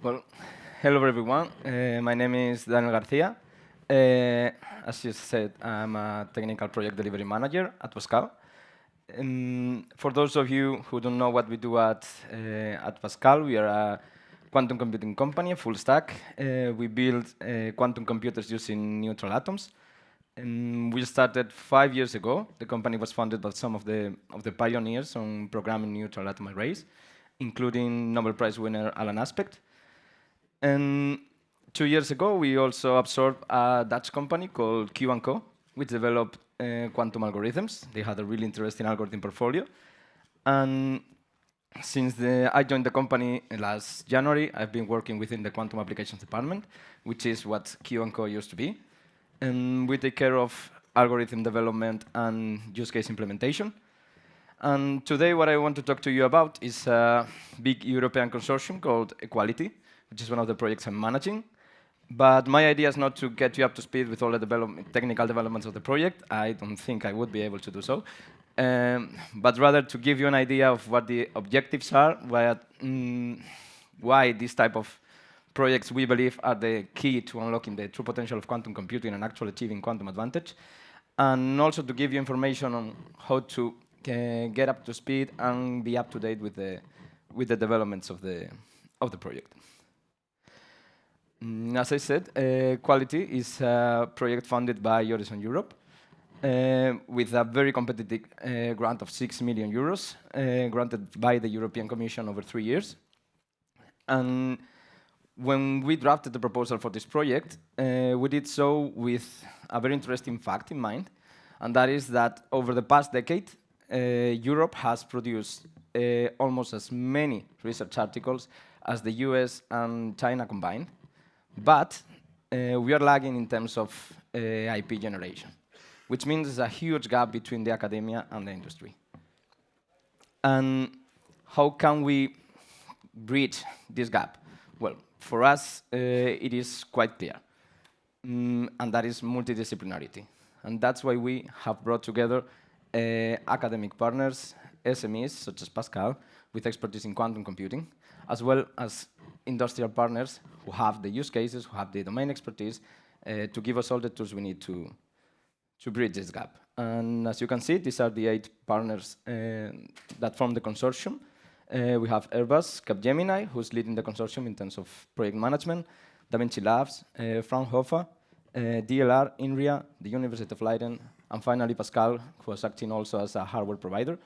Well, hello everyone. My name is Daniel Garcia. As you said, I'm a technical project delivery manager at Pasqal. For those of you who don't know what we do at Pasqal, we are a quantum computing company, a full stack. We build quantum computers using neutral atoms. We started 5 years ago. The company was founded by some of the pioneers on programming neutral atom arrays, including Nobel Prize winner Alan Aspect. And 2 years ago, we also absorbed a Dutch company called Q&Co, which developed quantum algorithms. They had a really interesting algorithm portfolio. And since I joined the company last January, I've been working within the quantum applications department, which is what Q&Co used to be. And we take care of algorithm development and use case implementation. And today, what I want to talk to you about is a big European consortium called Equality, which is one of the projects I'm managing. But my idea is not to get you up to speed with all the technical developments of the project. I don't think I would be able to do so. But rather to give you an idea of what the objectives are, why this type of projects we believe are the key to unlocking the true potential of quantum computing and actually achieving quantum advantage. And also to give you information on how to get up to speed and be up to date with the developments of the project. As I said, Quality is a project funded by Horizon Europe with a very competitive grant of 6 million euros granted by the European Commission over 3 years. And when we drafted the proposal for this project, we did so with a very interesting fact in mind, and that is that over the past decade, Europe has produced almost as many research articles as the US and China combined. But we are lagging in terms of IP generation, which means there's a huge gap between the academia and the industry. And how can we bridge this gap? Well, for us, it is quite clear, and that is multidisciplinarity. And that's why we have brought together academic partners, SMEs, such as Pasqal, with expertise in quantum computing, as well as industrial partners who have the use cases, who have the domain expertise, to give us all the tools we need to bridge this gap. And as you can see, these are the 8 partners that form the consortium. We have Airbus, Capgemini, who's leading the consortium in terms of project management, DaVinci Labs, Fraunhofer, DLR, INRIA, the University of Leiden, and finally Pasqal, who is acting also as a hardware provider.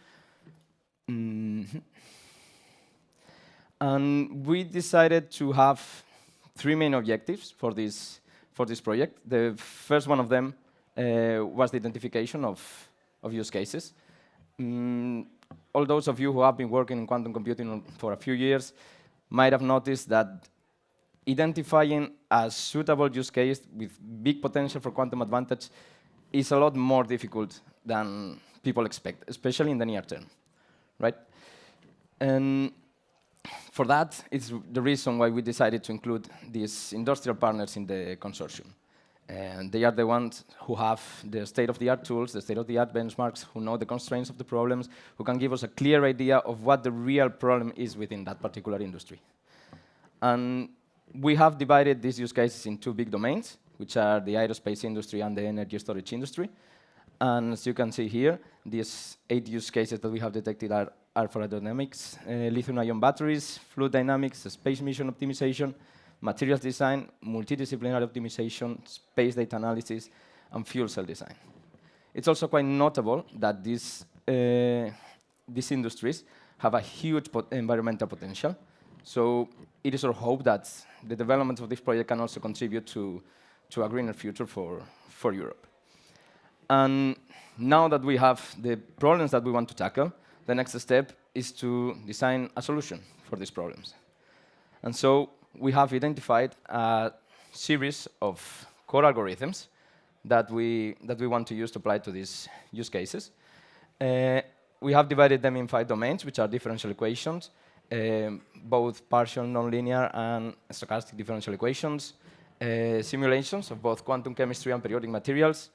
And we decided to have 3 main objectives for this project. The first one of them was the identification of use cases. All those of you who have been working in quantum computing for a few years might have noticed that identifying a suitable use case with big potential for quantum advantage is a lot more difficult than people expect, especially in the near term, right? And for that, it's the reason why we decided to include these industrial partners in the consortium. And they are the ones who have the state-of-the-art tools, the state-of-the-art benchmarks, who know the constraints of the problems, who can give us a clear idea of what the real problem is within that particular industry. And we have divided these use cases in 2 big domains, which are the aerospace industry and the energy storage industry. And as you can see here, these 8 use cases that we have detected are for aerodynamics, lithium-ion batteries, fluid dynamics, space mission optimization, materials design, multidisciplinary optimization, space data analysis, and fuel cell design. It's also quite notable that these industries have a huge environmental potential. So it is our hope that the development of this project can also contribute to a greener future for Europe. And now that we have the problems that we want to tackle, the next step is to design a solution for these problems. And so we have identified a series of core algorithms that we want to use to apply to these use cases. We have divided them in 5 domains, which are differential equations, both partial nonlinear and stochastic differential equations, simulations of both quantum chemistry and periodic materials,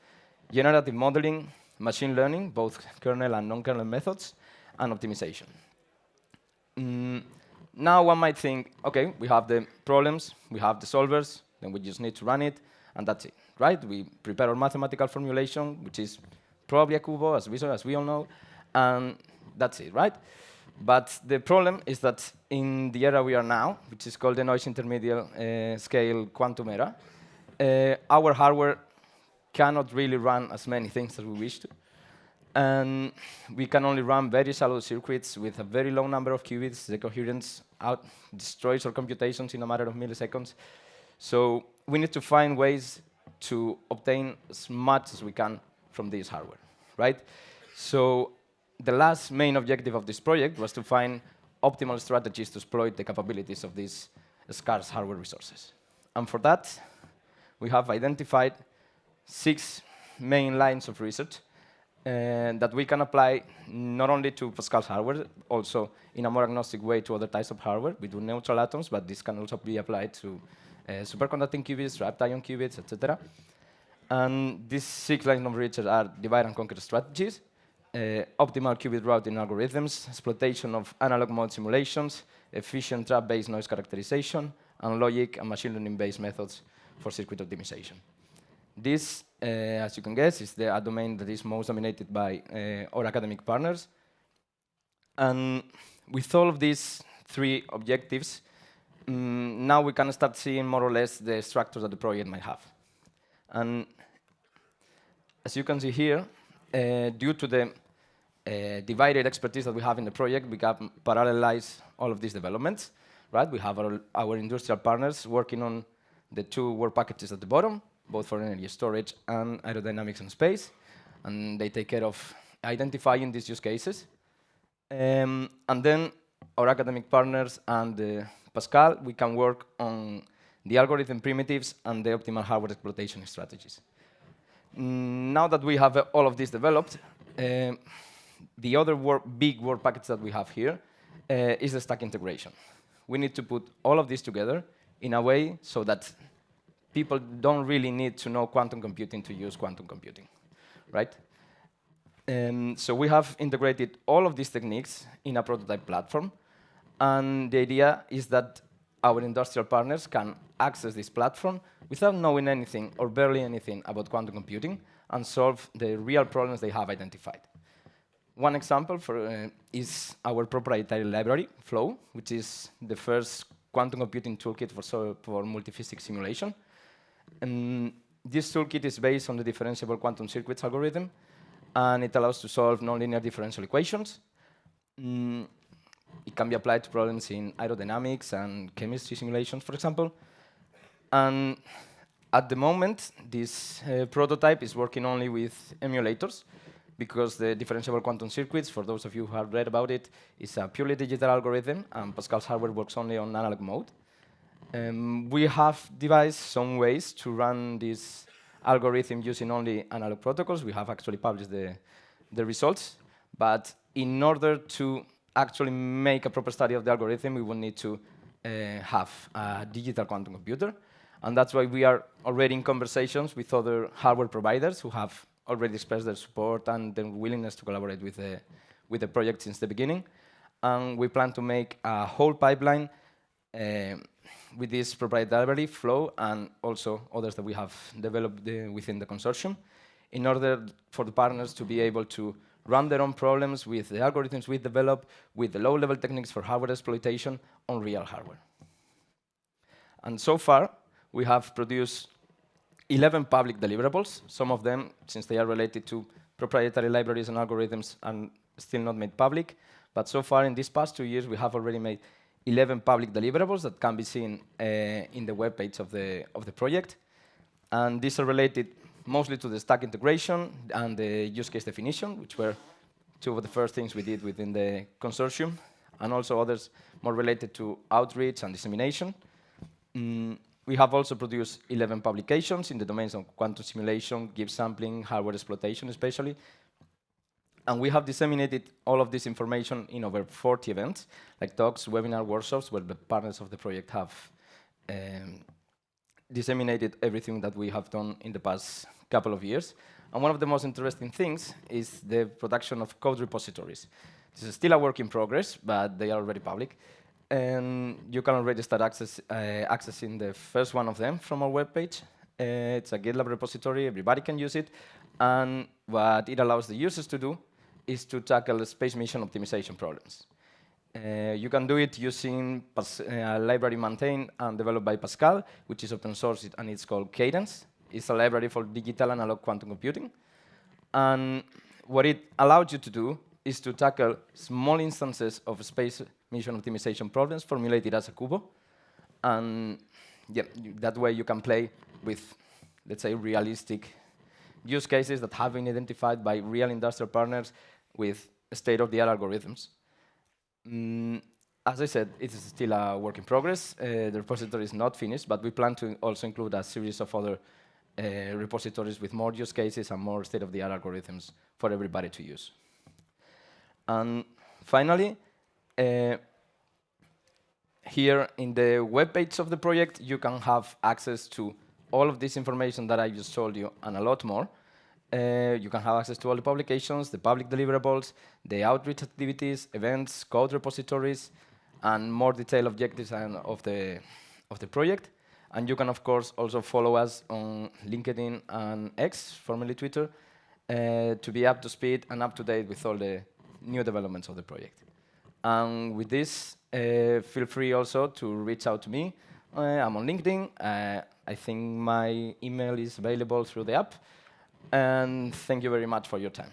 generative modeling, machine learning, both kernel and non-kernel methods, and optimization. Now one might think, OK, we have the problems, we have the solvers, then we just need to run it, and that's it, right? We prepare our mathematical formulation, which is probably a cubo, as we all know, and that's it, right? But the problem is that in the era we are now, which is called the noise intermediate scale quantum era, our hardware cannot really run as many things as we wish to. And we can only run very shallow circuits with a very low number of qubits. The coherence destroys our computations in a matter of milliseconds. So we need to find ways to obtain as much as we can from this hardware, right? So the last main objective of this project was to find optimal strategies to exploit the capabilities of these scarce hardware resources. And for that, we have identified 6 main lines of research that we can apply not only to Pascal's hardware, also in a more agnostic way to other types of hardware. We do neutral atoms, but this can also be applied to superconducting qubits, trapped ion qubits, etc. And these 6 lines of research are divide and conquer strategies, optimal qubit routing algorithms, exploitation of analog mode simulations, efficient trap-based noise characterization, and logic and machine learning-based methods for circuit optimization. This, as you can guess, is a domain that is most dominated by our academic partners. And with all of these 3 objectives, now we can start seeing more or less the structures that the project might have. And as you can see here, due to the divided expertise that we have in the project, we can parallelize all of these developments. Right? We have our industrial partners working on the 2 work packages at the bottom, both for energy storage and aerodynamics and space. And they take care of identifying these use cases. And then our academic partners and Pasqal, we can work on the algorithm primitives and the optimal hardware exploitation strategies. Now that we have all of this developed, the other big work package that we have here is the stack integration. We need to put all of this together in a way so that people don't really need to know quantum computing to use quantum computing, right? So we have integrated all of these techniques in a prototype platform. And the idea is that our industrial partners can access this platform without knowing anything or barely anything about quantum computing and solve the real problems they have identified. One example is our proprietary library, Flow, which is the first quantum computing toolkit for multiphysics simulation. And this toolkit is based on the differentiable quantum circuits algorithm, and it allows to solve nonlinear differential equations. It can be applied to problems in aerodynamics and chemistry simulations, for example. And at the moment, this prototype is working only with emulators, because the differentiable quantum circuits, for those of you who have read about it, is a purely digital algorithm, and Pascal's hardware works only on analog mode. We have devised some ways to run this algorithm using only analog protocols. We have actually published the results. But in order to actually make a proper study of the algorithm, we will need to have a digital quantum computer. And that's why we are already in conversations with other hardware providers who have already expressed their support and their willingness to collaborate with the project since the beginning. And we plan to make a whole pipeline with this proprietary Flow and also others that we have developed within the consortium in order for the partners to be able to run their own problems with the algorithms we develop, with the low-level techniques for hardware exploitation on real hardware. And so far, we have produced 11 public deliverables. Some of them, since they are related to proprietary libraries and algorithms, are still not made public. But so far, in these past 2 years, we have already made 11 public deliverables that can be seen in the webpage of the project. And these are related mostly to the stack integration and the use case definition, which were 2 of the first things we did within the consortium, and also others more related to outreach and dissemination. We have also produced 11 publications in the domains of quantum simulation, Gibbs sampling, hardware exploitation especially. And we have disseminated all of this information in over 40 events, like talks, webinar, workshops, where the partners of the project have disseminated everything that we have done in the past couple of years. And one of the most interesting things is the production of code repositories. This is still a work in progress, but they are already public. And you can already start accessing the first one of them from our webpage. It's a GitLab repository, everybody can use it. And what it allows the users to do is to tackle space mission optimization problems. You can do it using a library maintained and developed by Pasqal, which is open source, and it's called Cadence. It's a library for digital analog quantum computing. And what it allows you to do is to tackle small instances of space mission optimization problems formulated as a cubo. And yeah, that way you can play with, let's say, realistic use cases that have been identified by real industrial partners with state-of-the-art algorithms. As I said, it is still a work in progress. The repository is not finished, but we plan to also include a series of other repositories with more use cases and more state-of-the-art algorithms for everybody to use. And finally, here in the web page of the project, you can have access to all of this information that I just told you and a lot more. You can have access to all the publications, the public deliverables, the outreach activities, events, code repositories, and more detailed objectives of the project. And you can, of course, also follow us on LinkedIn and X, formerly Twitter, to be up to speed and up to date with all the new developments of the project. And with this, feel free also to reach out to me. I'm on LinkedIn. I think my email is available through the app. And thank you very much for your time.